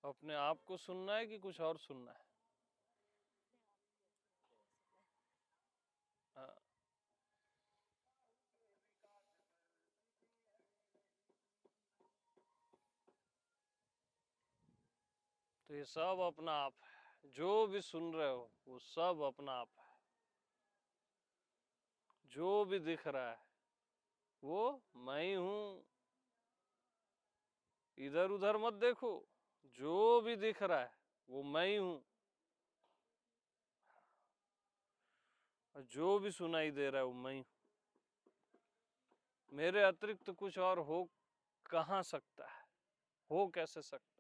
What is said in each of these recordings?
अपने आप को सुनना है कि कुछ और सुनना है? हाँ। तो ये सब अपना आप है, जो भी सुन रहे हो वो सब अपना आप है। जो भी दिख रहा है वो मैं ही हूं। इधर उधर मत देखो, जो भी दिख रहा है वो मैं ही हूं। और जो भी सुनाई दे रहा है वो मैं ही हूं। मेरे अतिरिक्त तो कुछ और हो कहाँ सकता है? हो कैसे सकता है?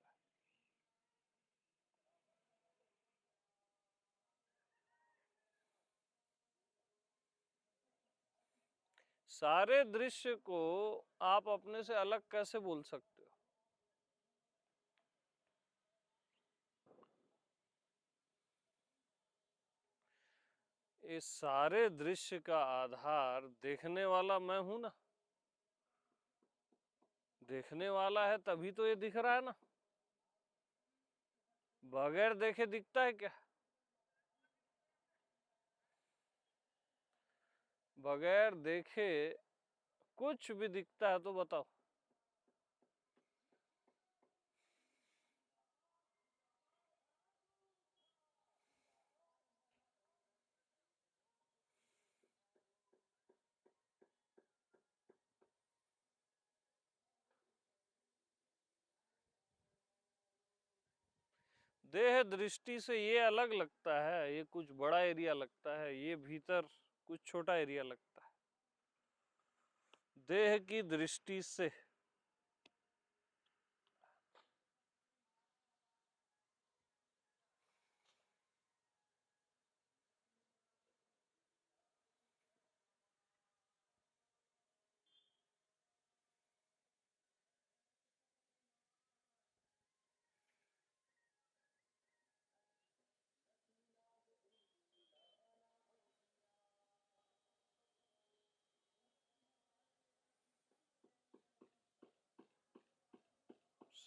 सारे दृश्य को आप अपने से अलग कैसे बोल सकते हो? इस सारे दृश्य का आधार देखने वाला मैं हूं ना। देखने वाला है तभी तो ये दिख रहा है ना। बगैर देखे दिखता है क्या? बगैर देखे कुछ भी दिखता है तो बताओ। देह दृष्टि से ये अलग लगता है, ये कुछ बड़ा एरिया लगता है, ये भीतर कुछ छोटा एरिया लगता है। देह की दृष्टि से।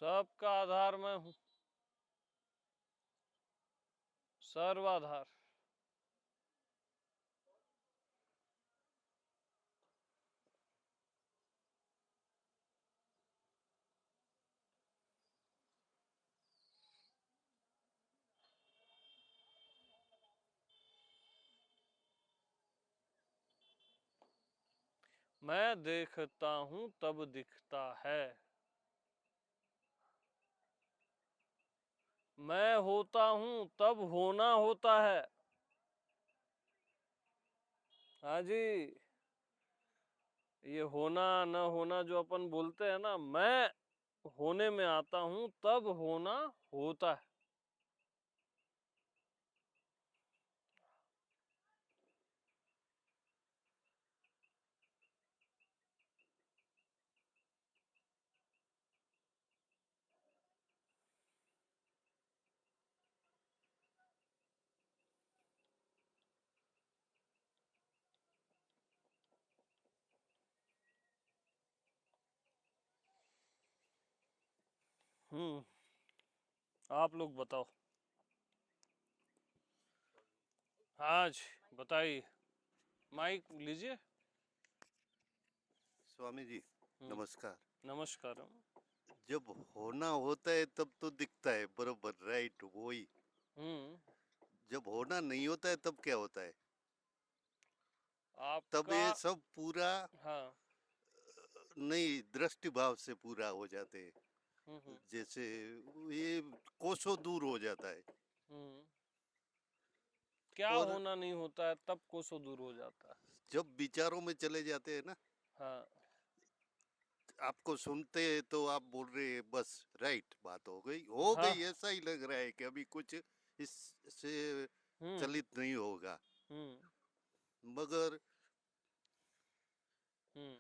सबका आधार मैं हूं, सर्वाधार। मैं देखता हूं तब दिखता है। मैं होता हूं तब होना होता है। हाँ जी। ये होना न होना जो अपन बोलते हैं ना, मैं होने में आता हूं तब होना होता है। आप लोग बताओ। हाँ जी बताइए। माइक लीजिए। स्वामी जी हम्म। नमस्कार। नमस्कार। जब होना होता है तब तो दिखता है, बरोबर, राइट, वही। हम्म। जब होना नहीं होता है तब क्या होता है? तब आपका। ये सब पूरा हाँ। नहीं, दृष्टि भाव से पूरा हो जाते हैं। हम्म। जैसे ये कोसों दूर हो जाता है। हम्म। क्या और होना नहीं होता है तब कोसों दूर हो जाता है? जब विचारों में चले जाते हैं ना, हाँ। आपको सुनते हैं तो आप बोल रहे हैं बस, राइट, बात हो हाँ। गई, ऐसा ही लग रहा है कि अभी कुछ इससे हम्म। चलित नहीं होगा। हम्म। मगर हम्म।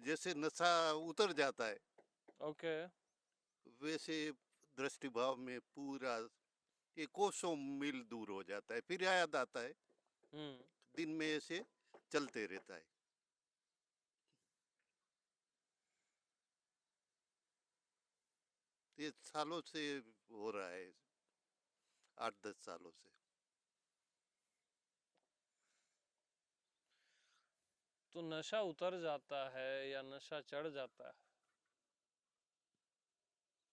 जैसे नशा उतर जाता है, ओके। वैसे दृष्टि भाव में पूरा ये कोसों मील दूर हो जाता है, फिर याद आता है। हम्म। दिन में ऐसे चलते रहता है। ये सालों से हो रहा है, 8-10 सालों से। तो नशा उतर जाता है या नशा चढ़ जाता है?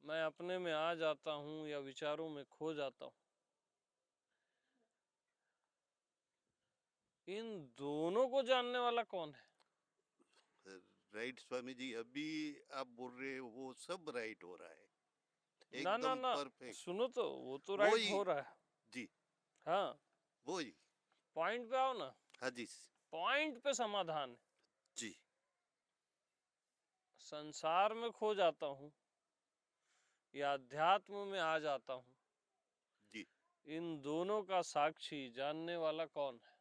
मैं अपने में आ जाता हूँ या विचारों में खो जाता हूँ? इन दोनों को जानने वाला कौन है? राइट स्वामी जी, अभी आप बोल रहे हो वो सब राइट हो रहा है, ना ना एकदम ना, परफेक्ट। सुनो तो, वो तो वो राइट ही हो रहा है। जी, हाँ, वो ही। पॉइंट पे आओ ना। हाँ जी पॉइंट पे समाधान है। जी। संसार में खो जाता हूँ या अध्यात्म में आ जाता हूँ, जी, इन दोनों का साक्षी जानने वाला कौन है?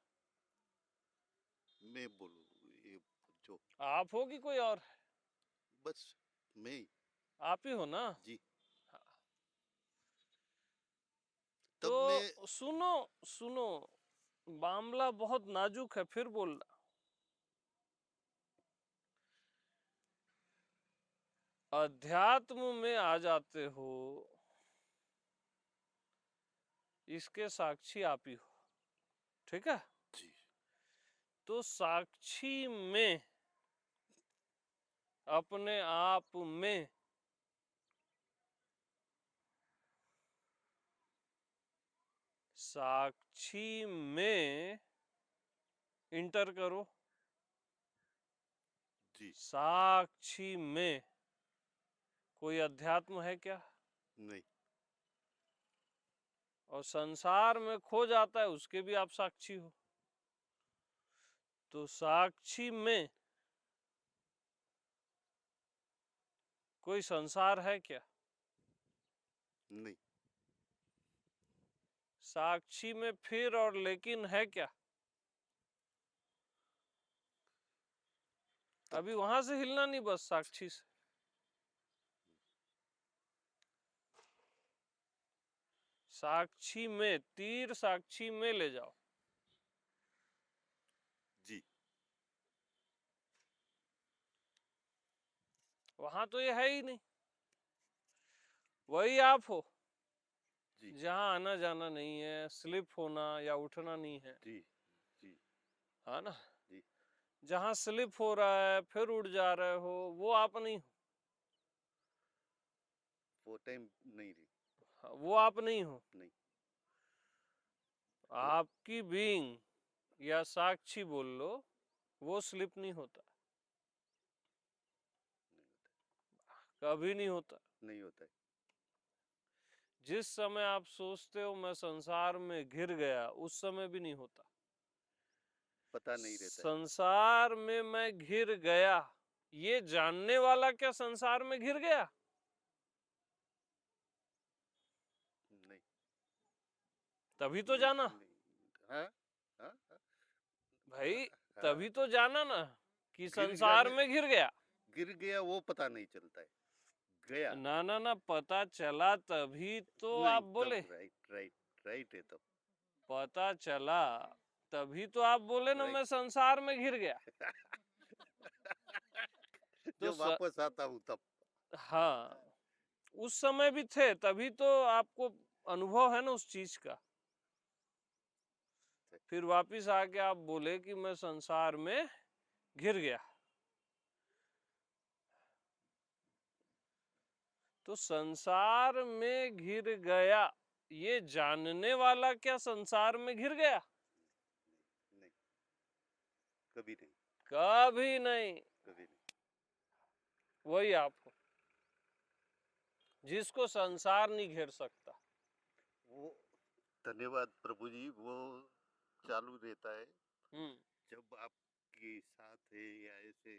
मैं बोलूँ ये जो, आप हो कि कोई और है? बस मैं ही। आप ही हो ना? जी, हाँ। तब मैं। तो सुनो सुनो, मामला बहुत नाजुक है, फिर बोल रहा। अध्यात्म में आ जाते हो, इसके साक्षी आप ही हो, ठीक है? जी, तो साक्षी में, अपने आप में साक्षी में इंटर करो। जी, साक्षी में कोई अध्यात्म है क्या? नहीं, और संसार में खो जाता है, उसके भी आप साक्षी हो। तो साक्षी में कोई संसार है क्या? नहीं, साक्षी में फिर और लेकिन है क्या? तब अभी वहां से हिलना नहीं, बस साक्षी से। साक्षी में, तीर साक्षी में ले जाओ। जी, वहां तो ये है ही नहीं, वही आप हो। जी, जहां आना जाना नहीं है, स्लिप होना या उठना नहीं है, जी, जी, है ना? जी, जहां स्लिप हो रहा है फिर उड़ जा रहे हो, वो आप नहीं हो। वो टाइम नहीं रही। हाँ, वो आप नहीं हो। नहीं, वो आपकी बीइंग या साक्षी बोल लो, वो स्लिप नहीं होता, कभी नहीं होता। नहीं होता है। जिस समय आप सोचते हो मैं संसार में घिर गया, उस समय भी नहीं होता। पता नहीं रहता है। संसार में मैं घिर गया, ये जानने वाला क्या संसार में घिर गया? नहीं, तभी तो नहीं, जाना नहीं। हाँ, हाँ, हाँ, भाई, हाँ। तभी तो जाना ना कि गिर संसार जाने, में घिर गया। गिर गया वो पता नहीं चलता है। गया ना ना ना, पता चला तभी तो नहीं, आप तब बोले। राइट, राइट, राइट है तब। पता चला तभी तो आप बोले ना, राइट। मैं संसार में घिर गया। तो जब वापस आता हूँ तब। हाँ, उस समय भी थे, तभी तो आपको अनुभव है ना उस चीज का। फिर वापिस आके आप बोले कि मैं संसार में घिर गया। तो संसार में घिर गया, ये जानने वाला क्या संसार में घिर गया? नहीं, कभी नहीं, कभी नहीं। कभी नहीं। वही आप हो, जिसको संसार नहीं घेर सकता। वो, धन्यवाद प्रभु जी, वो चालू रहता है हम्म। जब आपके साथ है या ऐसे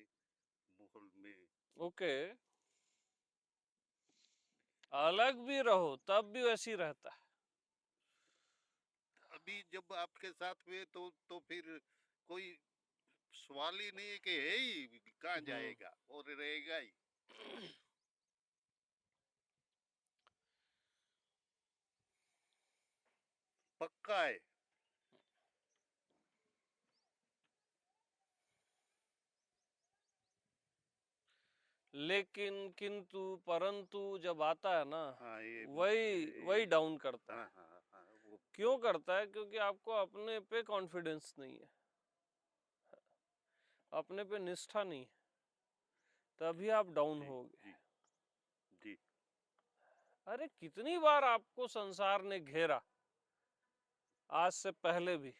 माहौल में। ओके, अलग भी रहो तब भी वैसी रहता है। अभी जब आपके साथ में तो फिर कोई सवाल ही नहीं है कि है ही कहाँ हम्म। जाएगा, और रहेगा ही। पक्का है। लेकिन किंतु परंतु जब आता है ना, हाँ ये वही डाउन करता हाँ है। हाँ हाँ वो क्यों करता है? क्योंकि आपको अपने पे कॉन्फिडेंस नहीं है, अपने पे निष्ठा नहीं है, तभी आप डाउन जी होगे। जी जी अरे कितनी बार आपको संसार ने घेरा, आज से पहले भी,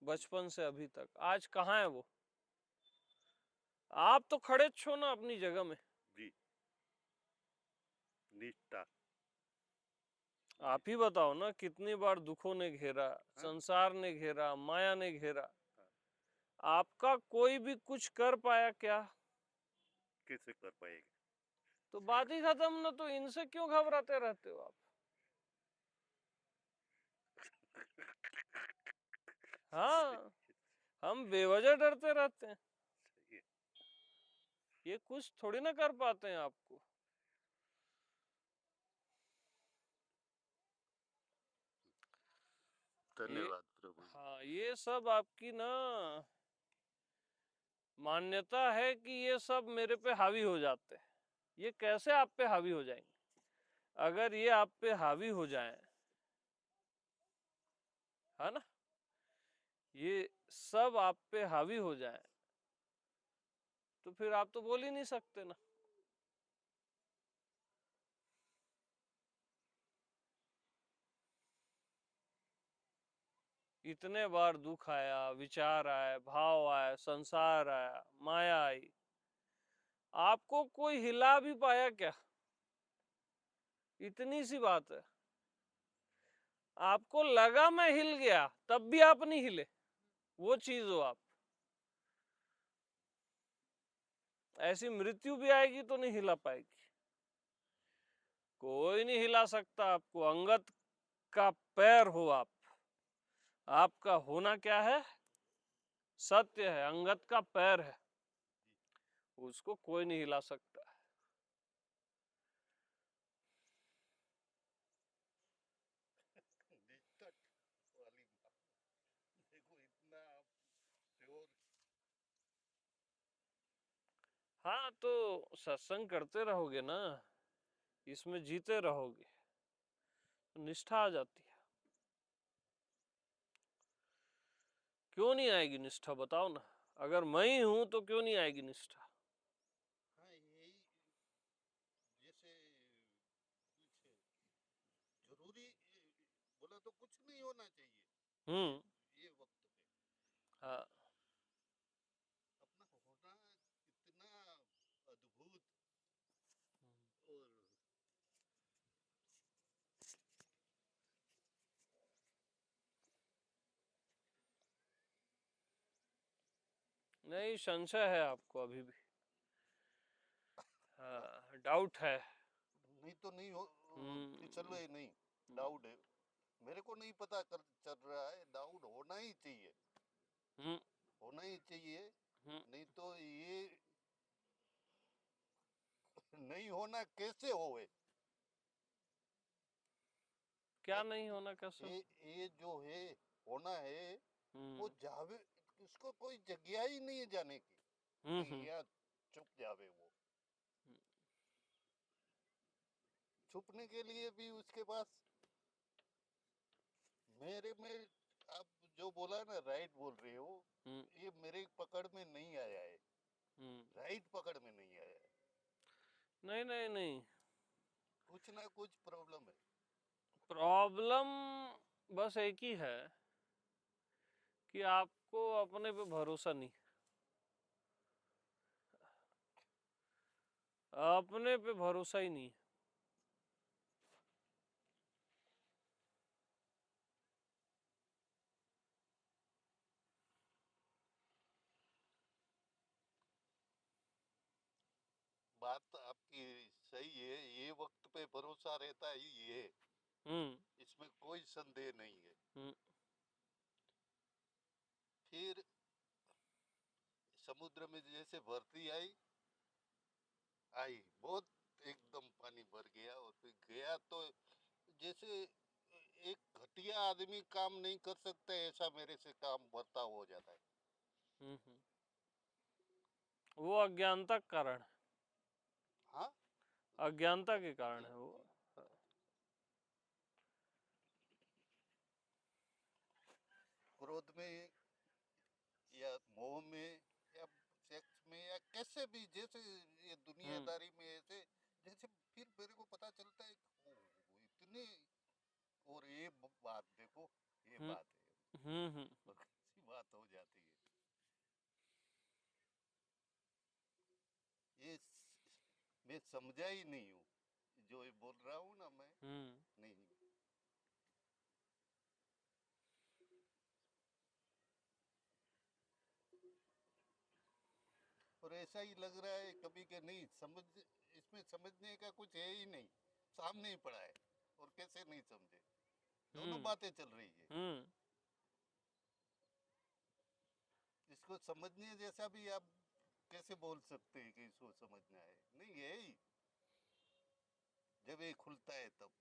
बचपन से अभी तक। आज कहाँ है वो? आप तो खड़े छो ना अपनी जगह में। जी निष्ठा आप ही बताओ ना, कितनी बार दुखों ने घेरा, हाँ संसार ने घेरा, माया ने घेरा, हाँ, आपका कोई भी कुछ कर पाया क्या? कैसे कर पाएंगे? तो बात ही खत्म ना। तो इनसे क्यों घबराते रहते हो आप? हाँ, हम बेवजह डरते रहते हैं। सही है। ये कुछ थोड़ी ना कर पाते हैं आपको। ये धन्यवाद प्रभु जी। हाँ, ये सब आपकी ना मान्यता है कि ये सब मेरे पे हावी हो जाते हैं। ये कैसे आप पे हावी हो जाएंगे? अगर ये आप पे हावी हो जाएं, है ना, ये सब आप पे हावी हो जाएं, तो फिर आप तो बोल ही नहीं सकते ना। इतने बार दुख आया, विचार आए, भाव आए, संसार आया, माया आई, आपको कोई हिला भी पाया क्या? इतनी सी बात है। आपको लगा मैं हिल गया, तब भी आप नहीं हिले। वो चीज हो आप। ऐसी मृत्यु भी आएगी तो नहीं हिला पाएगी। कोई नहीं हिला सकता आपको। अंगत का पैर हो आप। आपका होना क्या है? सत्य है, अंगत का पैर है, उसको कोई नहीं हिला सकता। निष्ठा वाली बात, देखो इतना आप श्योर। हाँ, तो सत्संग करते रहोगे ना, इसमें जीते रहोगे, तो निष्ठा आ जाती है। क्यों नहीं आएगी निष्ठा? बताओ ना। अगर मैं ही हूं तो क्यों नहीं आएगी निष्ठा? हाँ यही, जैसे कुछ जरूरी बोला तो कुछ नहीं होना चाहिए हम्म। ये वक्त पे। हाँ। अपना होना इतना अद्भुत और नहीं, संशय है आपको अभी भी। हाँ, डाउट है। नहीं तो नहीं हो कि चलो हम्म। ये नहीं, डाउट है। मेरे को नहीं पता कर चल रहा है, डाउट होना ही चाहिए, हम्म। होना ही चाहिए। हम्म। नहीं तो ये नहीं होना कैसे होए? क्या नहीं होना कैसे? ये जो है होना है, वो हम्म। जावे, उसको कोई जगह ही नहीं है जाने की। नहीं हम्म। यहाँ चुप जावे वो, छुपने के लिए भी उसके पास मेरे में, आप जो बोला ना राइट बोल रहे हो, हम्म। ये मेरे पकड़ में नहीं आया है, हम्म। राइट पकड़ में नहीं आया है। नहीं नहीं नहीं, कुछ ना कुछ प्रॉब्लम है। प्रॉब्लम बस एक ही है कि आपको अपने पे भरोसा नहीं। अपने पे भरोसा ही नहीं। बात आपकी सही है, ये वक्त पे भरोसा रहता ही है, हम्म। इसमें कोई संदेह नहीं है। हम्म। फिर समुद्र में जैसे भरती आई, आई बहुत, एकदम पानी भर गया और फिर गया तो जैसे एक घटिया आदमी काम नहीं कर सकता ऐसा मेरे से काम बर्ताव हो जाता है। वो अज्ञानता के कारण है। अज्ञानता के कारण है वो। क्रोध में या मोह में या सेक्स में या कैसे भी, जैसे ये दुनियादारी में ऐसे, जैसे फिर मेरे को पता चलता है कि इतने, और ये बात देखो, ये हम्म बात है, हम्म तो कैसी बात हो जाती है ये। मैं समझा ही नहीं हूँ जो ये बोल रहा हूँ ना मैं, हम्म नहीं। और ऐसा ही लग रहा है कभी के नहीं समझ, इसमें समझने का कुछ है ही नहीं, सामने ही पड़ा है, और कैसे नहीं समझे, दोनों हम्म बातें चल रही है। हम्म इसको समझने जैसा भी आप कैसे बोल सकते हैं कि इसको समझना है, नहीं है ही, जब ये खुलता है तब।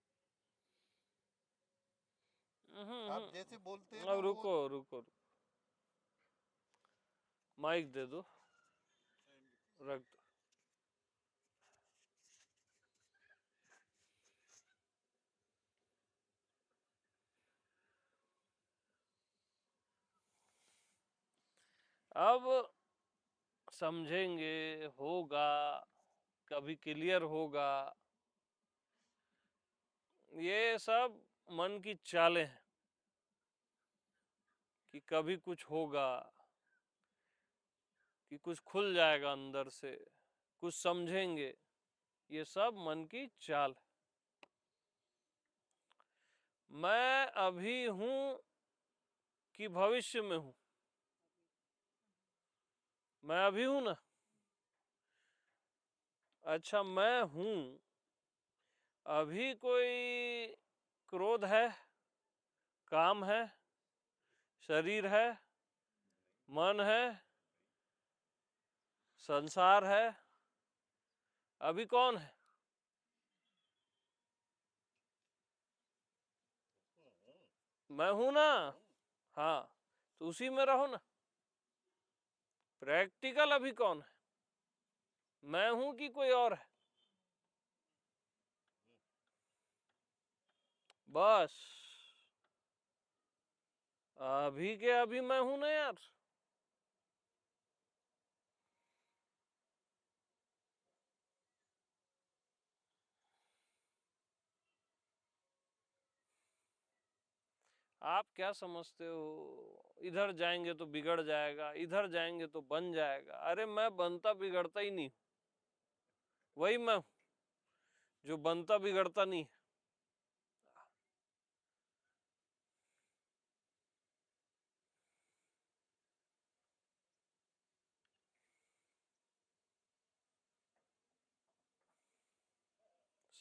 आप जैसे बोलते हैं ना अब वो, रुको रुको, माइक दे दो, रख दो। अब समझेंगे, होगा, कभी क्लियर होगा। ये सब मन की चालें हैं कि कभी कुछ होगा, कि कुछ खुल जाएगा अंदर से, कुछ समझेंगे। ये सब मन की चाल है। मैं अभी हूं कि भविष्य में हूं? मैं अभी हूं ना। अच्छा, मैं हूं, अभी कोई क्रोध है, काम है, शरीर है, मन है, संसार है, अभी कौन है? मैं हूं ना। हाँ, तो उसी में रहो ना। प्रैक्टिकल अभी कौन है? मैं हूं कि कोई और है? बस अभी के अभी मैं हूं ना यार। आप क्या समझते हो इधर जाएंगे तो बिगड़ जाएगा, इधर जाएंगे तो बन जाएगा? अरे मैं बनता बिगड़ता ही नहीं, वही मैं हूं जो बनता बिगड़ता नहीं है।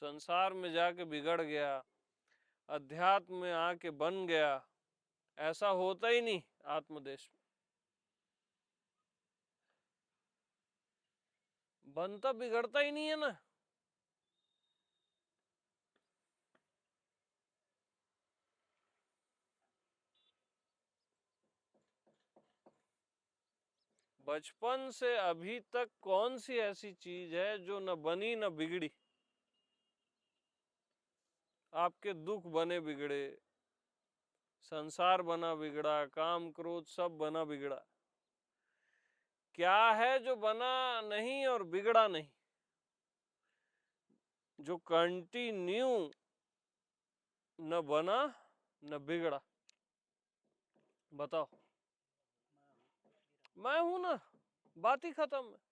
संसार में जाके बिगड़ गया, अध्यात्म में आके बन गया, ऐसा होता ही नहीं आत्मदेश में। बनता बिगड़ता ही नहीं है ना। बचपन से अभी तक कौन सी ऐसी चीज है जो न बनी न बिगड़ी? आपके दुख बने बिगड़े, संसार बना बिगड़ा, काम क्रोध सब बना बिगड़ा। क्या है जो बना नहीं और बिगड़ा नहीं, जो कंटिन्यू न बना न बिगड़ा? बताओ। मैं हूं ना, बात ही खत्म है।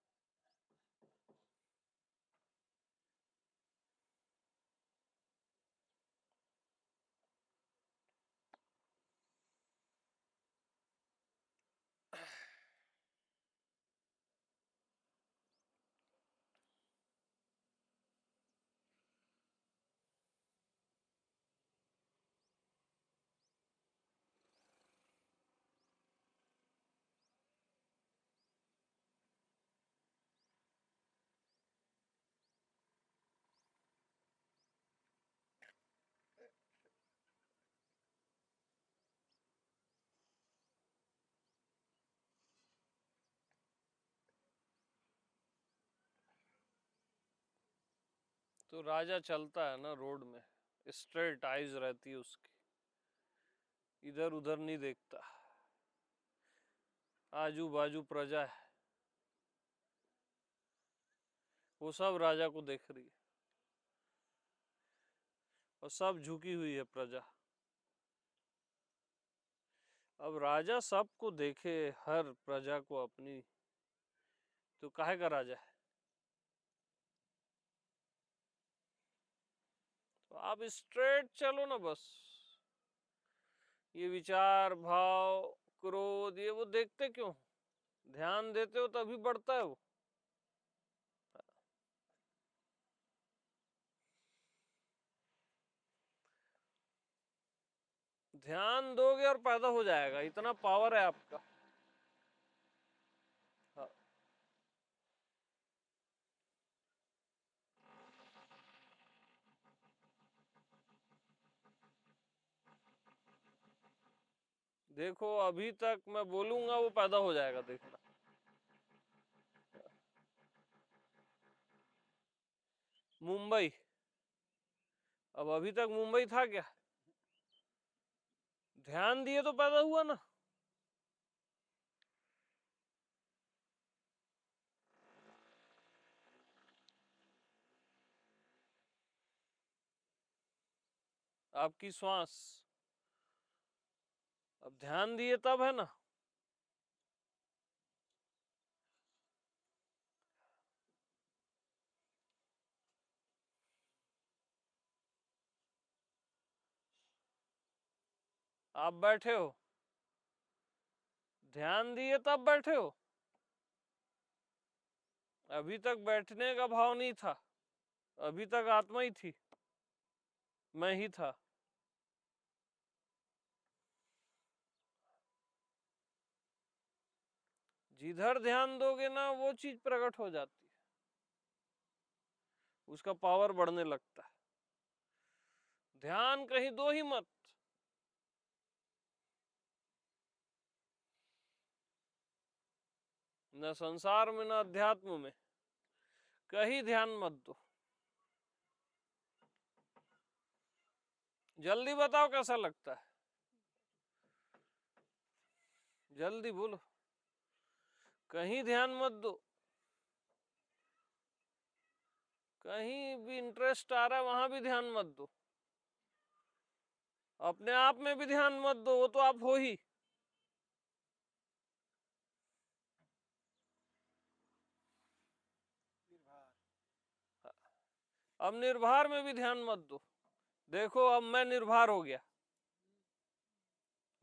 तो राजा चलता है ना रोड में, स्ट्रेट आइज रहती है उसकी, इधर उधर नहीं देखता, आजू बाजू प्रजा है, वो सब राजा को देख रही है और सब झुकी हुई है प्रजा। अब राजा सबको देखे, हर प्रजा को अपनी, तो काहे का राजा है? तो आप स्ट्रेट चलो ना बस, ये विचार भाव क्रोध ये वो देखते क्यों? ध्यान देते हो तभी बढ़ता है वो। ध्यान दोगे और पैदा हो जाएगा, इतना पावर है आपका। हाँ। देखो अभी तक मैं बोलूंगा वो पैदा हो जाएगा, देखना। मुंबई, अब अभी तक मुंबई था क्या? ध्यान दिए तो पैदा हुआ ना। आपकी श्वास, अब ध्यान दिए तब है ना। आप बैठे हो, ध्यान दिए तब बैठे हो, अभी तक बैठने का भाव नहीं था, अभी तक आत्मा ही थी, मैं ही था। जिधर ध्यान दोगे ना वो चीज प्रकट हो जाती है, उसका पावर बढ़ने लगता है। ध्यान कहीं दो ही मत, न संसार में न अध्यात्म में, कहीं ध्यान मत दो। जल्दी बताओ कैसा लगता है, जल्दी बोलो। कहीं ध्यान मत दो, कहीं भी इंटरेस्ट आ रहा है वहां भी ध्यान मत दो, अपने आप में भी ध्यान मत दो, वो तो आप हो ही। अब निर्भर में भी ध्यान मत दो, देखो अब मैं निर्भर हो गया,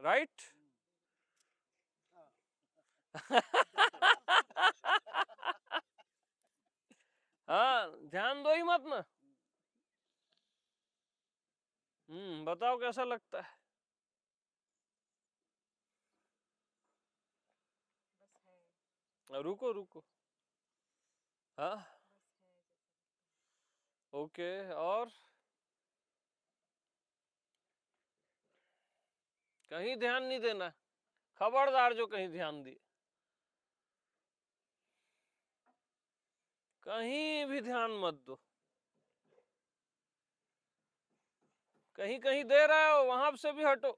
राइट? हाँ, ध्यान दो ही मत ना। बताओ कैसा लगता है? रुको रुको, हाँ, ओके, और कहीं ध्यान नहीं देना, खबरदार जो कहीं ध्यान दिए, कहीं भी ध्यान मत दो। कहीं कहीं दे रहे हो वहां से भी हटो।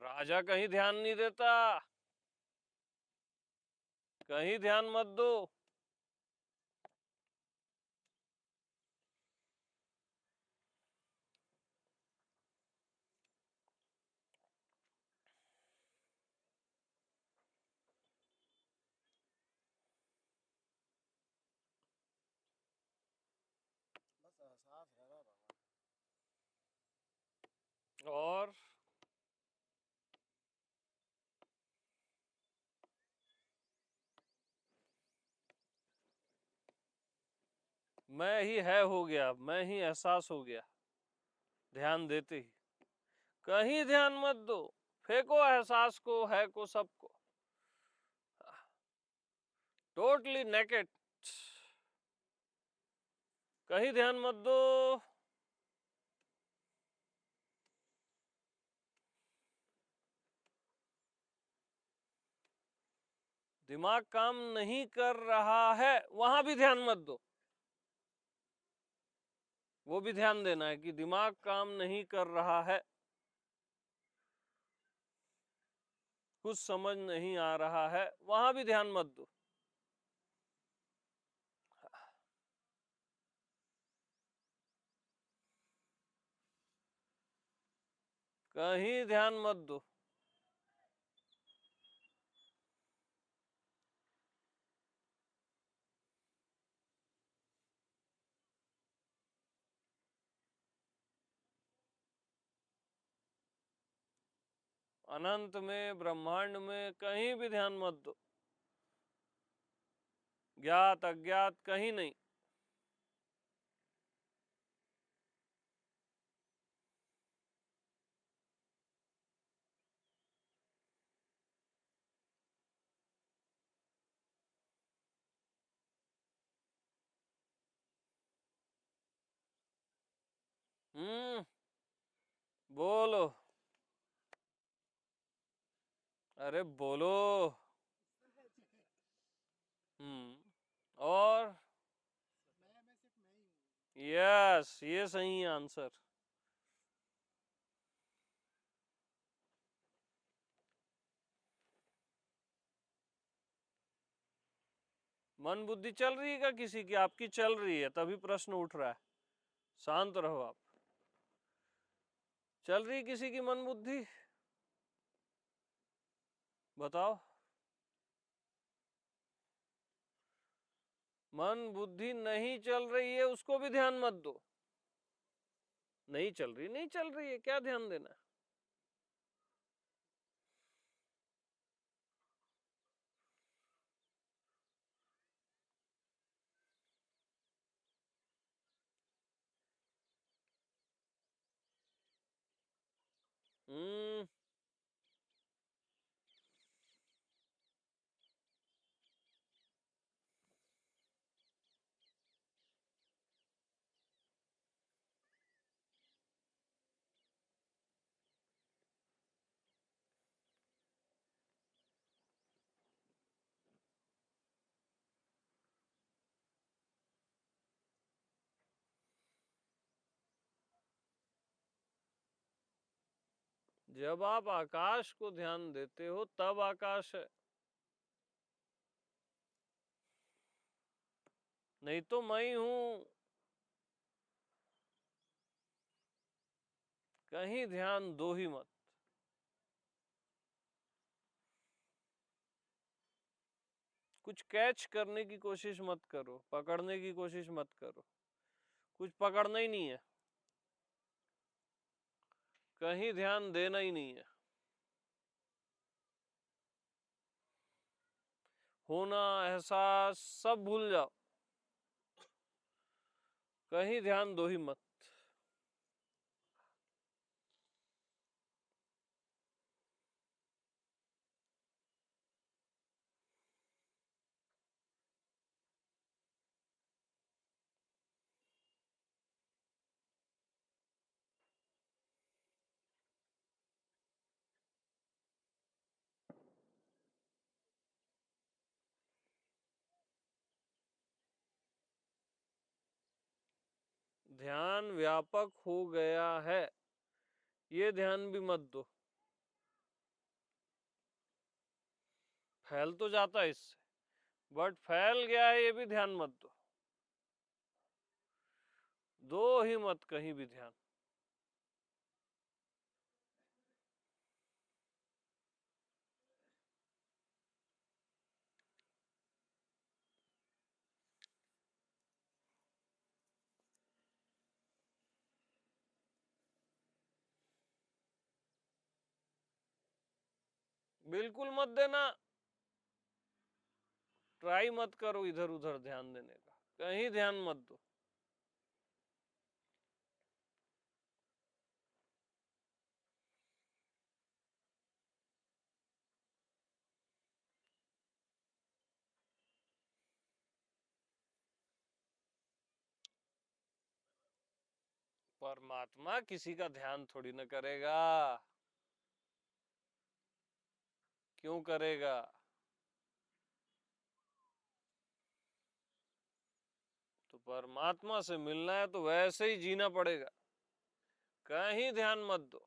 राजा कहीं ध्यान नहीं देता, कहीं ध्यान मत दो। और मैं ही है हो गया, मैं ही एहसास हो गया, ध्यान देते ही। कहीं ध्यान मत दो, फेंको एहसास को, है को, सबको, टोटली नेकेड, कहीं ध्यान मत दो। दिमाग काम नहीं कर रहा है, वहां भी ध्यान मत दो, वो भी ध्यान देना है कि दिमाग काम नहीं कर रहा है, कुछ समझ नहीं आ रहा है, वहां भी ध्यान मत दो। कहीं ध्यान मत दो। अनंत में, ब्रह्मांड में, कहीं भी ध्यान मत दो, ज्ञात अज्ञात कहीं नहीं। बोलो, अरे बोलो। और यस, ये सही है आंसर। मन बुद्धि चल रही है क्या किसी की? आपकी चल रही है तभी प्रश्न उठ रहा है, शांत रहो आप। चल रही किसी की मन बुद्धि? बताओ। मन बुद्धि नहीं चल रही है, उसको भी ध्यान मत दो। नहीं चल रही, नहीं चल रही है, क्या ध्यान देना? हम्म जब आप आकाश को ध्यान देते हो तब आकाश है, नहीं तो मैं ही हूं। कहीं ध्यान दो ही मत। कुछ कैच करने की कोशिश मत करो, पकड़ने की कोशिश मत करो, कुछ पकड़ना ही नहीं है, कहीं ध्यान देना ही नहीं है। होना, एहसास सब भूल जाओ, कहीं ध्यान दो ही मत। ध्यान व्यापक हो गया है, ये ध्यान भी मत दो। फैल तो जाता है इससे, बट फैल गया है ये भी ध्यान मत दो। दो ही मत कहीं भी ध्यान। बिल्कुल मत देना, ट्राई मत करो इधर उधर ध्यान देने का, कहीं ध्यान मत दो। परमात्मा किसी का ध्यान थोड़ी न करेगा, क्यों करेगा? परमात्मा से मिलना है तो वैसे ही जीना पड़ेगा, कहीं ध्यान मत दो।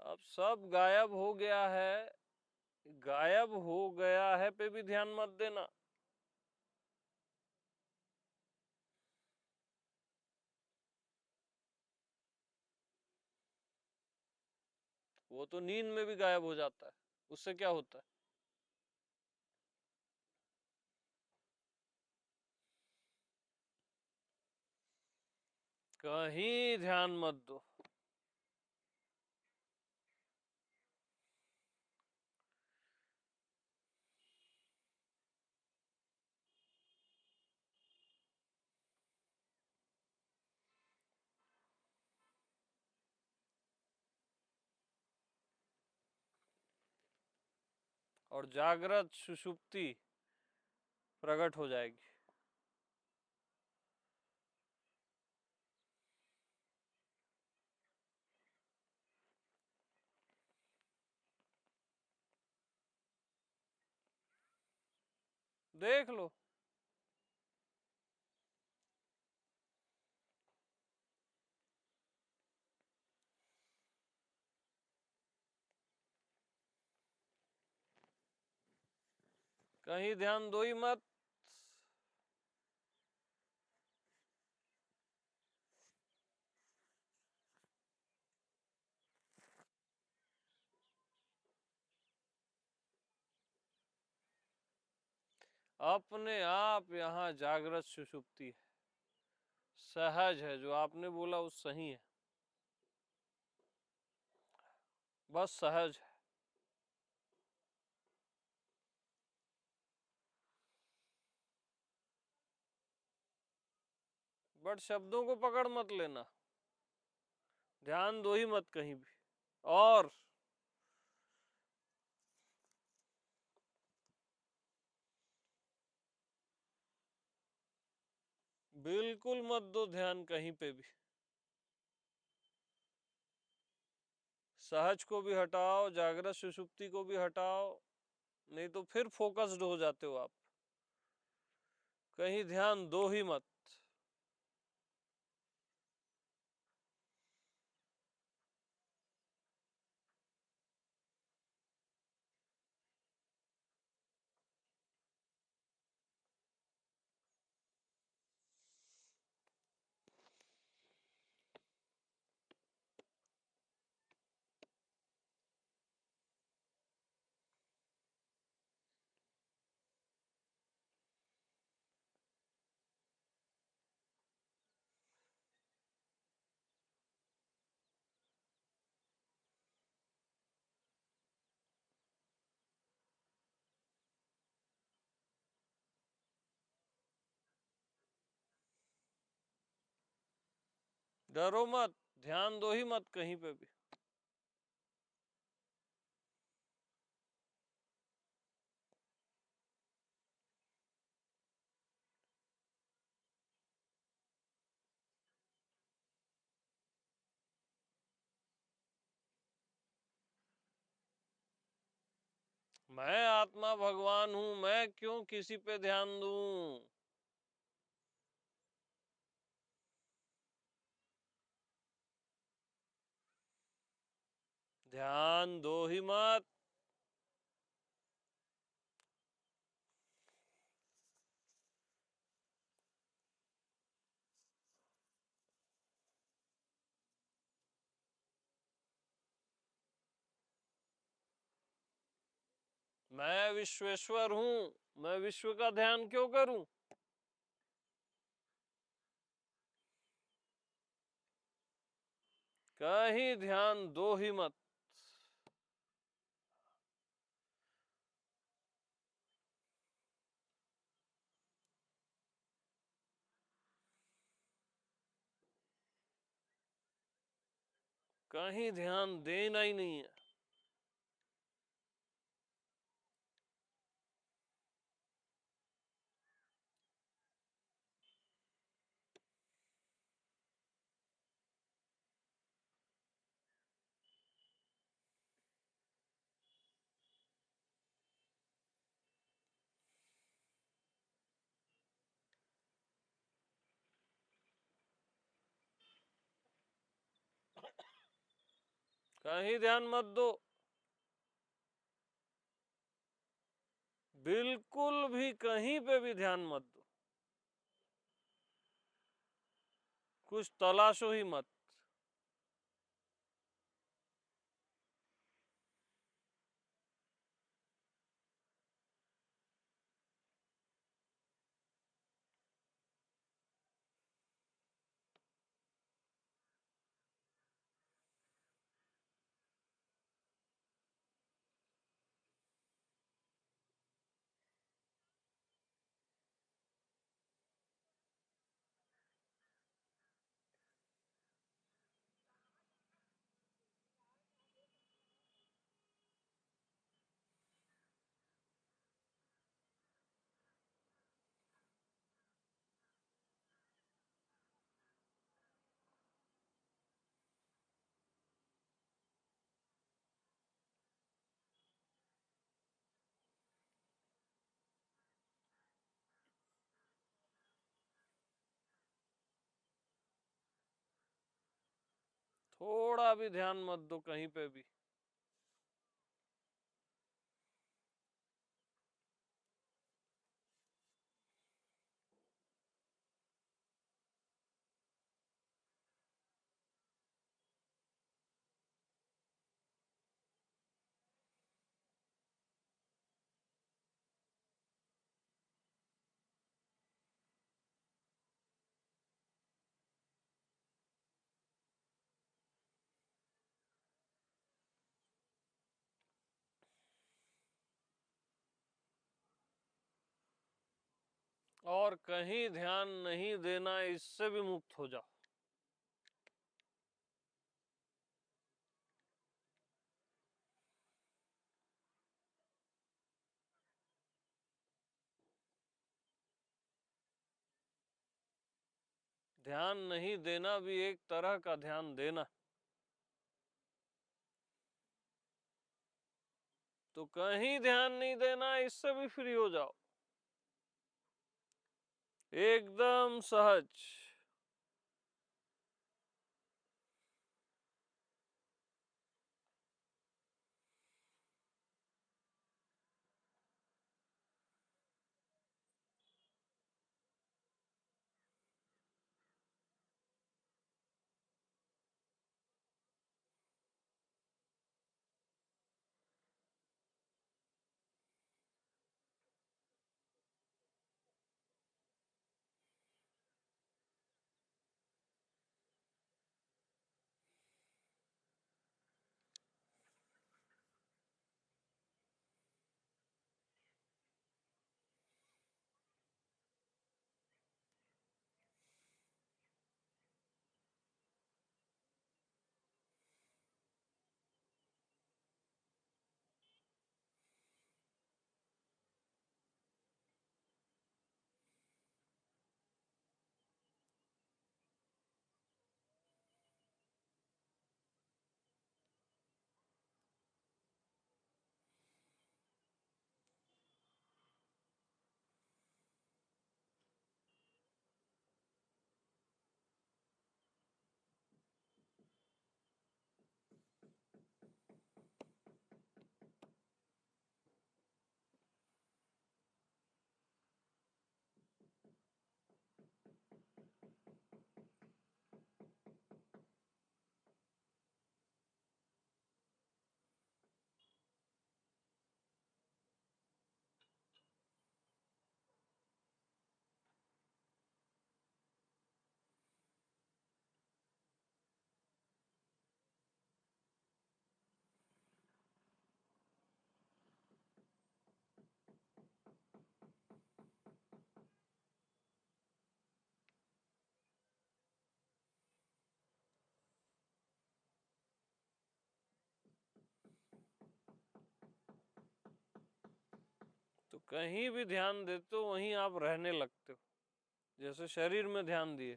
अब सब गायब हो गया है, गायब हो गया है पे भी ध्यान मत देना। वो तो नींद में भी गायब हो जाता है, उससे क्या होता है? कहीं ध्यान मत दो। और जागृत सुषुप्ति प्रकट हो जाएगी। देख लो। कहीं ध्यान दो ही मत। अपने आप यहाँ जागृत सुषुप्ति है, सहज है। जो आपने बोला वो सही है, बस सहज है। बट शब्दों को पकड़ मत लेना, ध्यान दो ही मत कहीं भी। और बिल्कुल मत दो ध्यान कहीं पे भी। सहज को भी हटाओ, जागृत सुषुप्ति को भी हटाओ, नहीं तो फिर फोकस्ड हो जाते हो आप। कहीं ध्यान दो ही मत। डरो मत, ध्यान दो ही मत कहीं पे भी। मैं आत्मा भगवान हूं, मैं क्यों किसी पे ध्यान दूं? ध्यान दो ही मत। मैं विश्वेश्वर हूं, मैं विश्व का ध्यान क्यों करूं? कहीं ध्यान दो ही मत। कहीं ध्यान देना ही नहीं है। कहीं ध्यान मत दो, बिल्कुल भी कहीं पे भी ध्यान मत दो, कुछ तलाशो ही मत। थोड़ा भी ध्यान मत दो कहीं पे भी। और कहीं ध्यान नहीं देना, इससे भी मुक्त हो जाओ। ध्यान नहीं देना भी एक तरह का ध्यान देना। तो कहीं ध्यान नहीं देना, इससे भी फ्री हो जाओ, एकदम सहज। तो कहीं भी ध्यान देते हो वहीं आप रहने लगते हो। जैसे शरीर में ध्यान दिए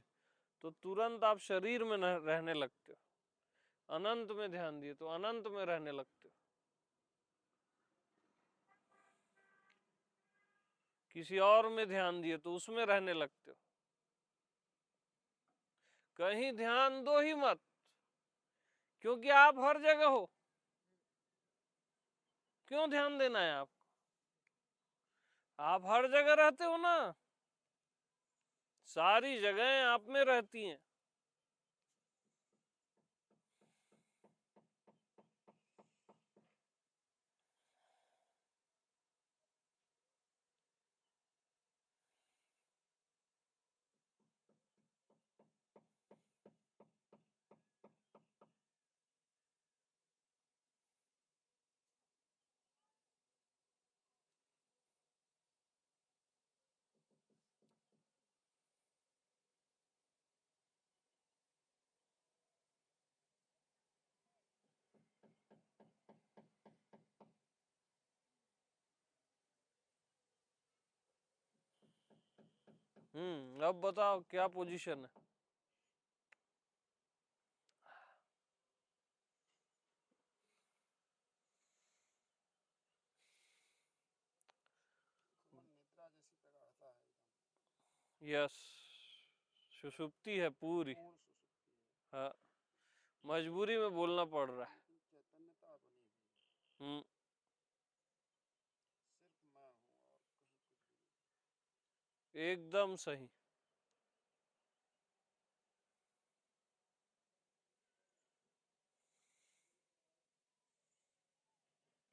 तो तुरंत आप शरीर में रहने लगते हो, अनंत में ध्यान दिए तो अनंत में रहने लगते हो, किसी और में ध्यान दिए तो उसमें रहने लगते हो। कहीं ध्यान दो ही मत, क्योंकि आप हर जगह हो। क्यों ध्यान देना है आपको? आप हर जगह रहते हो ना, सारी जगहें आप में रहती हैं। अब बताओ क्या पोजीशन है? निद्रा जैसी प्रगाढ़ता है एकदम। यस, सुषुप्ति है पूरी। पूर्ण सुसुप्ति है। हाँ, मजबूरी में बोलना पड़ रहा है। बिल्कुल चैतन्यता बनी हुई है। हम्म सिर्फ मैं हूँ और कुछ भी नहीं। एकदम सही।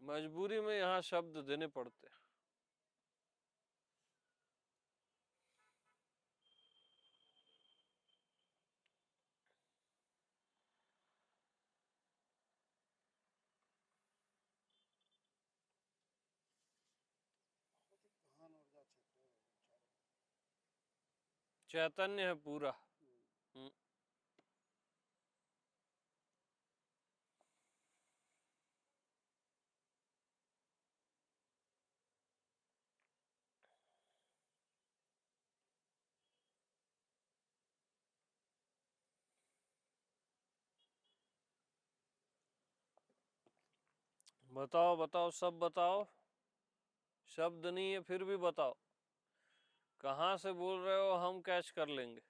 मजबूरी में यहाँ शब्द देने पड़ते हैं। बहुत ही गहन ऊर्जा क्षेत्र है चारों। चैतन्य है पूरा। हम्म। हम्म बताओ बताओ, सब बताओ। शब्द नहीं है फिर भी बताओ, कहाँ से बोल रहे हो, हम कैच कर लेंगे।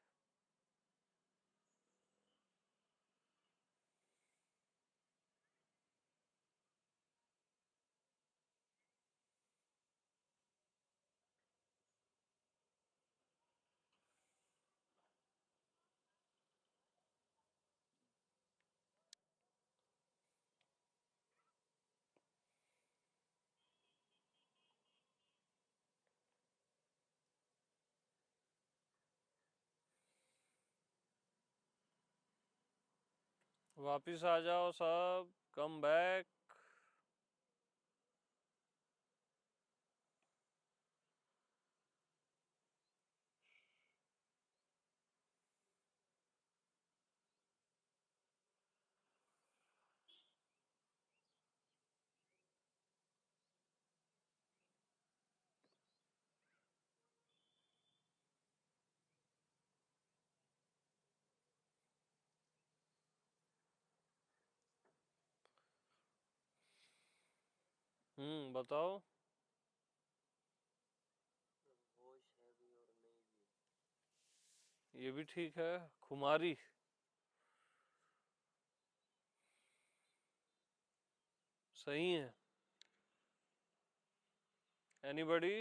वापिस आ जाओ सब, कम बैक। बताओ। होश है भी और नहीं भी। ये भी ठीक है, खुमारी। सही है। एनीबॉडी?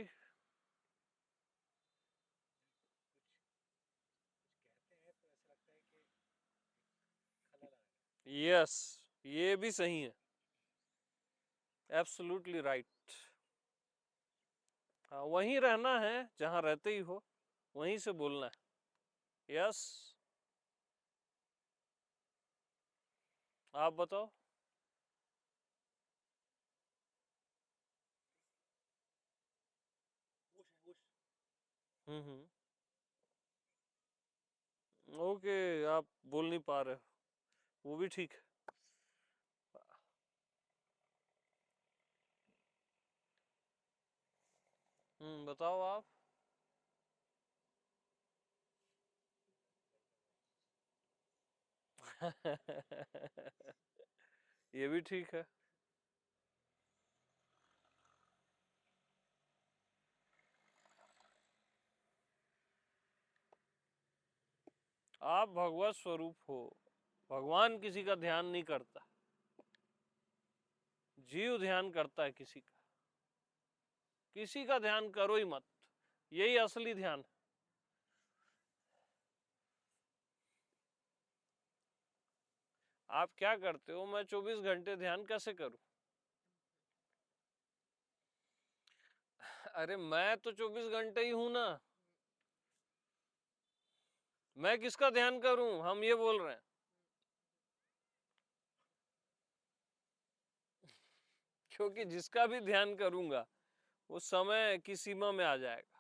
कुछ कहते हैं तो ऐसा लगता है कि खलल आ रहा यस, ये भी सही है। Absolutely right. हाँ, वहीं रहना है जहां रहते ही हो, वहीं से बोलना है। यस, आप बताओ। है। होश है होश। हम्म ओके, आप बोल नहीं पा रहे हो, वो भी ठीक है। बताओ आप। ये भी ठीक है। आप भगवत स्वरूप हो, भगवान किसी का ध्यान नहीं करता, जीव ध्यान करता है किसी का। किसी का ध्यान करो ही मत, यही असली ध्यान है। आप क्या करते हो, मैं 24 घंटे ध्यान कैसे करूं? अरे मैं तो 24 घंटे ही हूं ना, मैं किसका ध्यान करूं, हम ये बोल रहे हैं। क्योंकि जिसका भी ध्यान करूंगा वो समय की सीमा में आ जाएगा।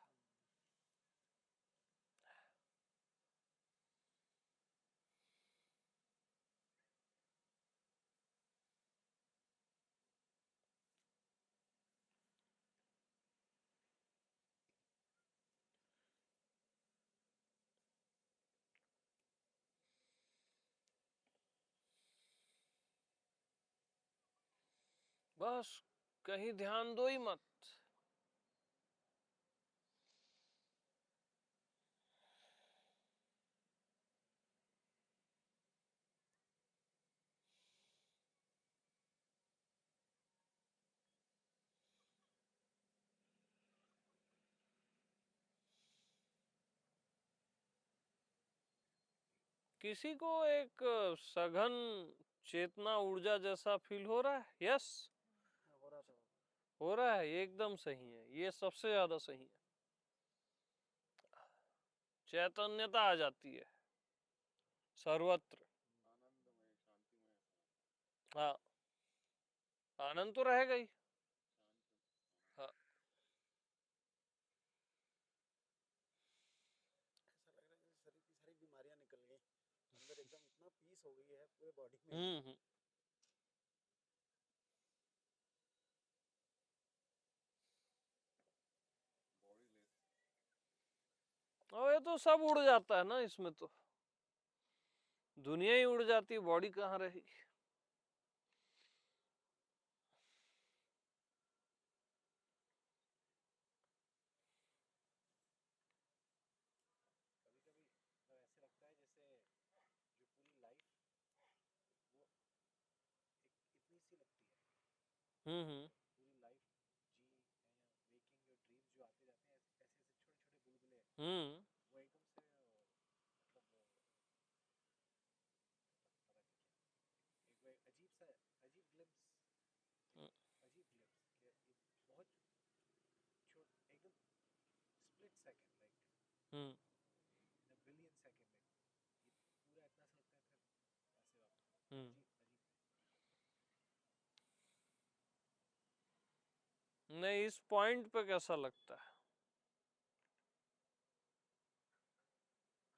बस कहीं ध्यान दो ही मत। किसी को एक सघन चेतना ऊर्जा जैसा फील हो रहा है? यस, हो रहा था। हो रहा है, एकदम सही है, ये सबसे ज्यादा सही है। चैतन्यता आ जाती है सर्वत्र। हाँ, आनंद तो रहेगा ही। हाँ, ऐसा लग रहा है जैसे शरीर की सारी बीमारियां निकल गई, अंदर एकदम इतना पीस हो गई है पूरे बॉडी में। हम्म। और ये तो सब उड़ जाता है ना इसमें, तो दुनिया ही उड़ जाती है, बॉडी कहाँ रही। कभी कभी मतलब ऐसे लगता है जैसे जो पूरी लाइफ वो एक इतनी सी लगती है, हम्म। पूरी लाइफ जी मेकिंग योर ड्रीम्स जो आते जाते हैं ऐसे ऐसे ऐसे छोटे छोटे बुलबुले, हम्म। वो एकदम से मतलब पता नहीं क्या, एक वो एक अजीब सा अजीब ग्लिम्स, हम्म। एक अजीब ग्लिम्स कि ये बहुत छोट एकदम split second like hmm. In a billion second में ये पूरा इतना सा लगता है, फिर ऐसे वापस हम्म। अजीब अजीब। नहीं, इस पॉइंट पे कैसा लगता है?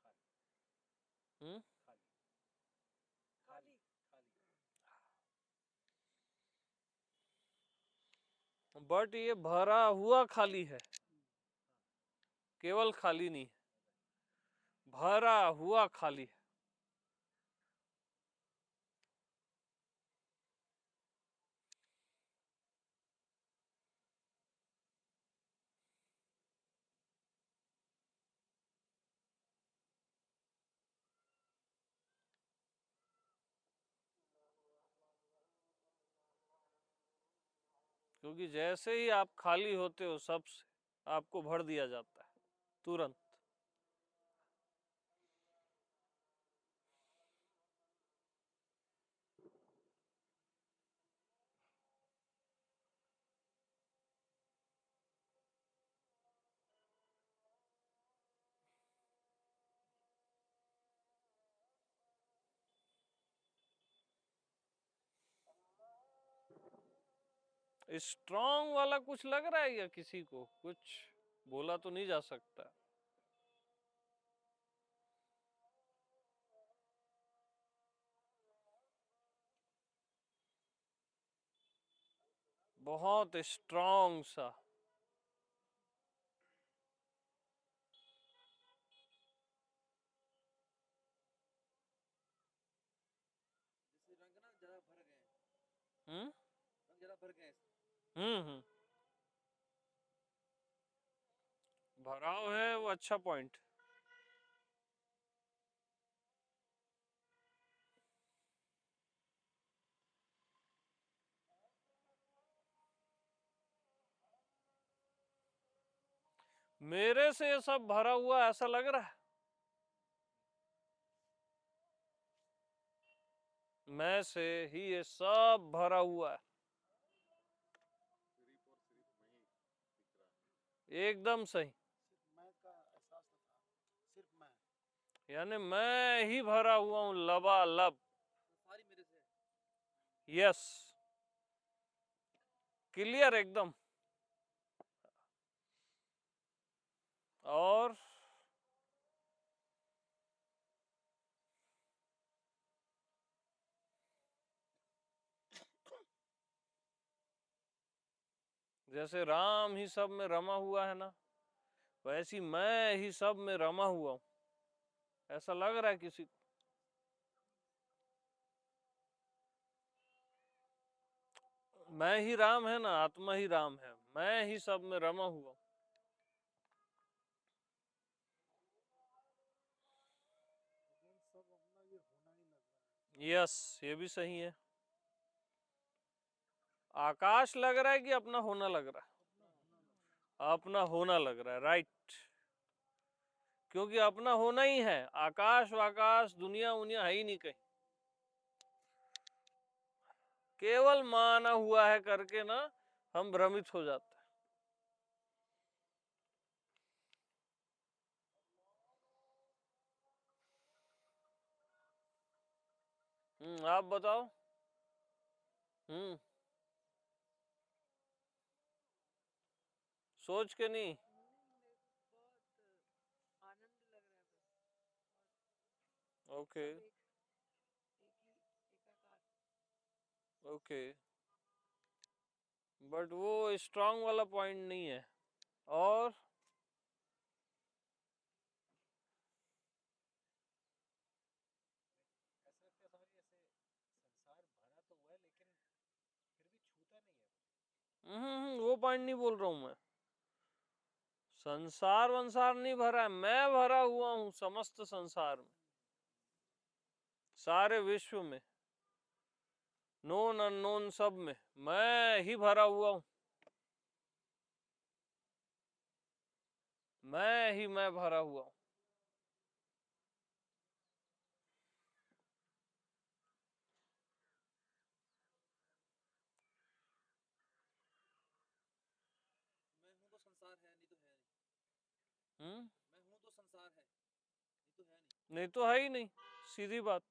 खाली हम्म। खाली खाली खाली। बट ये भरा हुआ खाली है, केवल खाली नहीं है, भरा हुआ खाली है। क्योंकि जैसे ही आप खाली होते हो सबसे, आपको भर दिया जाता है तुरंत। स्ट्रांग वाला कुछ लग रहा है या किसी को कुछ बोला तो नहीं जा सकता। बहुत स्ट्रांग सा। जैसे रंग ना जरा भर गए, हम्म। रंग जरा भर गए। हम्म। भराव है वो, अच्छा पॉइंट। मेरे से ये सब भरा हुआ ऐसा लग रहा है? मैं से ही ये सब भरा हुआ है, सिर्फ और सिर्फ मैं ही दिख रहा है। एकदम सही। सिर्फ मैं का एहसास तो था, सिर्फ मैं। यानी मैं ही भरा हुआ हूं लबालब। सारी मेरे से। यस, क्लियर एकदम। और जैसे राम ही सब में रमा हुआ है ना, वैसी मैं ही सब में रमा हुआ हूं, ऐसा लग रहा है किसी को? मैं ही राम है ना, आत्मा ही राम है, मैं ही सब में रमा हुआ हूं। लेकिन सब अपना ये होना ही लग रहा है। यस, ये भी सही है। आकाश लग रहा है कि अपना होना लग रहा है? अपना होना लग रहा है, राइट। क्योंकि अपना होना ही है, आकाश वाकाश दुनिया उनिया है ही नहीं कहीं, केवल माना हुआ है करके ना हम भ्रमित हो जाते हैं। आप बताओ। हम्म, सोच के नहीं। आनंद लग रहा है बस। ओके सब एकाकार। ओके, बट वो स्ट्रांग वाला पॉइंट नहीं है। और ऐसा क्या समझिए, जैसे संसार भरा तो हुआ है लेकिन फिर भी छूता नहीं है मुझे। वो पॉइंट नहीं बोल रहा हूं मैं। संसार वंसार नहीं भरा है, मैं भरा हुआ हूं समस्त संसार में, सारे विश्व में, नोन अननोन सब में मैं ही भरा हुआ हूं। मैं भरा हुआ हूं। मैं हूँ तो संसार है, नहीं तो है नहीं। हम्म, मैं हूँ तो संसार है, नहीं तो है नहीं। नहीं तो है ही नहीं, सीधी बात।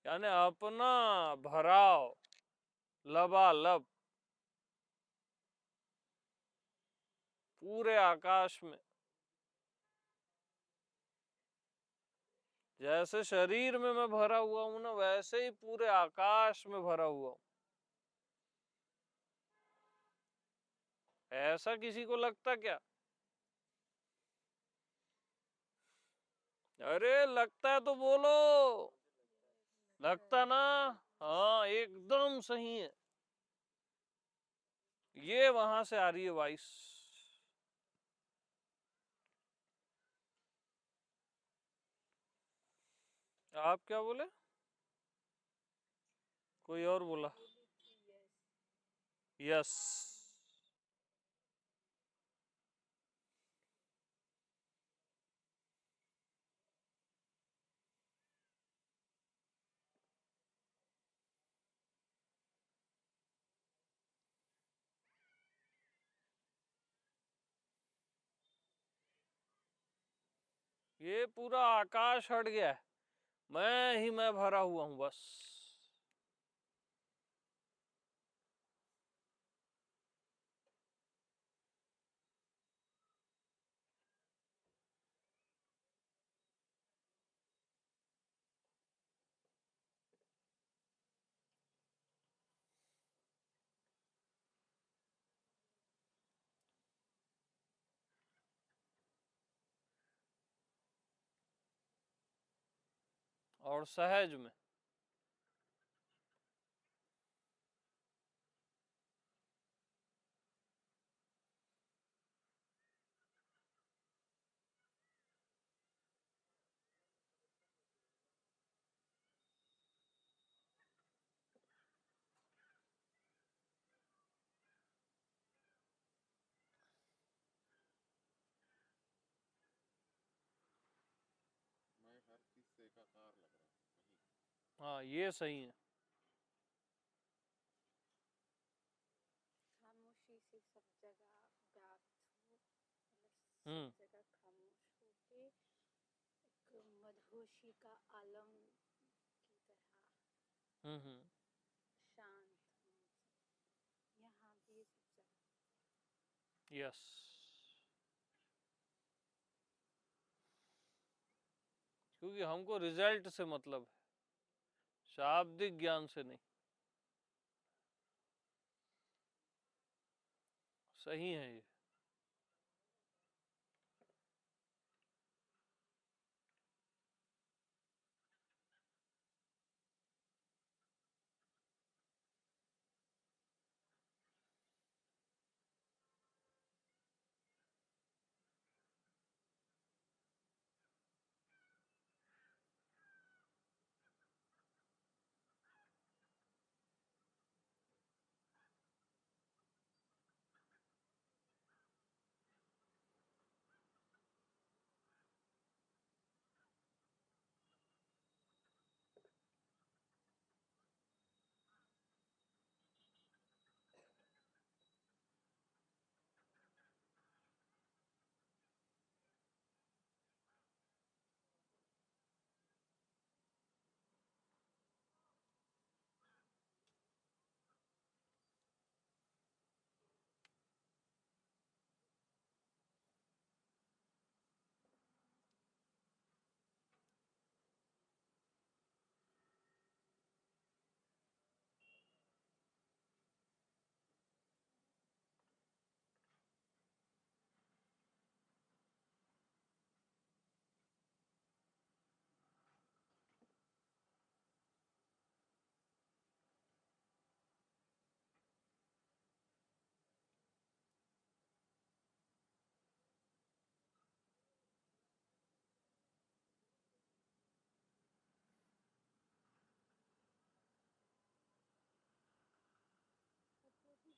यानी अपना भराव लबालब पूरे आकाश में, जैसे शरीर में मैं भरा हुआ हूं ना, वैसे ही पूरे आकाश में भरा हुआ हूं। ऐसा किसी को लगता क्या? अरे लगता है तो बोलो। लगता ना? हाँ, एकदम सही है। ये वहां से आ रही है वॉइस। आप क्या बोले? कोई और बोला? बोली कि यस। यस। ये पूरा आकाश हट गया है, मैं ही मैं भरा हुआ हूं बस। और सहज में। निराकार लग रहा है वही। हाँ ये सही है। खामोशी से सब जगह व्याप्त हो, मतलब हम्म सब जगह खामोश हो के एक मदहोशी का आलम की तरह हम्म। शांत हो सब। यहाँ भी सब जगह। यस, क्योंकि हमको रिजल्ट से मतलब है, शाब्दिक ज्ञान से नहीं। सही है ये।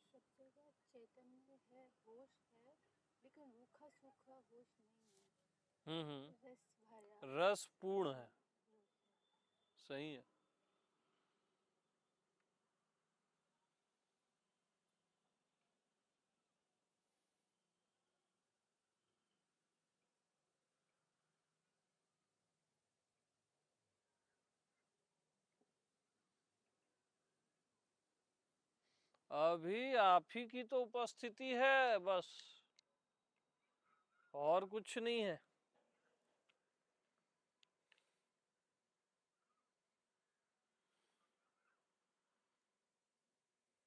सब जगह चैतन्य है, होश है, लेकिन रूखा सूखा होश नहीं है, रस भरा रस पूर्ण है। वो है। सही है। अभी आप ही की तो उपस्थिति है बस, और कुछ नहीं है।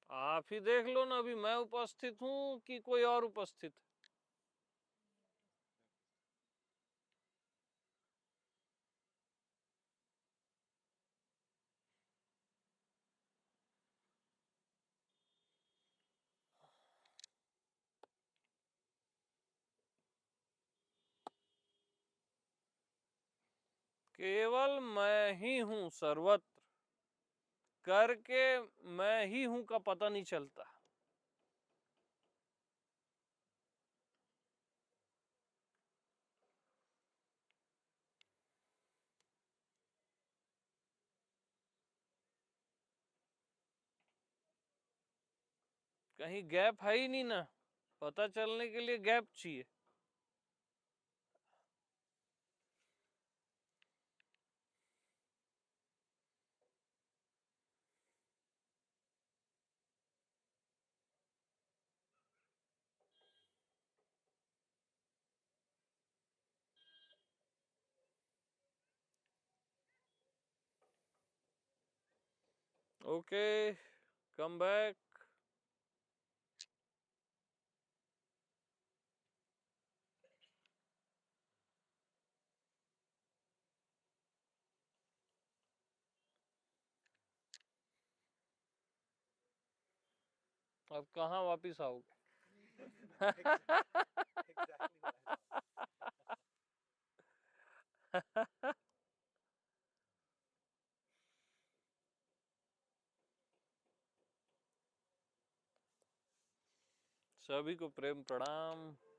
आप ही देख लो ना, अभी मैं उपस्थित हूँ कि कोई और उपस्थित है। केवल मैं ही हूँ सर्वत्र, करके मैं ही हूँ का पता नहीं चलता। कहीं गैप है ही नहीं ना, पता चलने के लिए गैप चाहिए। Okay, come back. अब कहाँ वापिस आओगे? Exactly what I thought. सभी को प्रेम प्रणाम।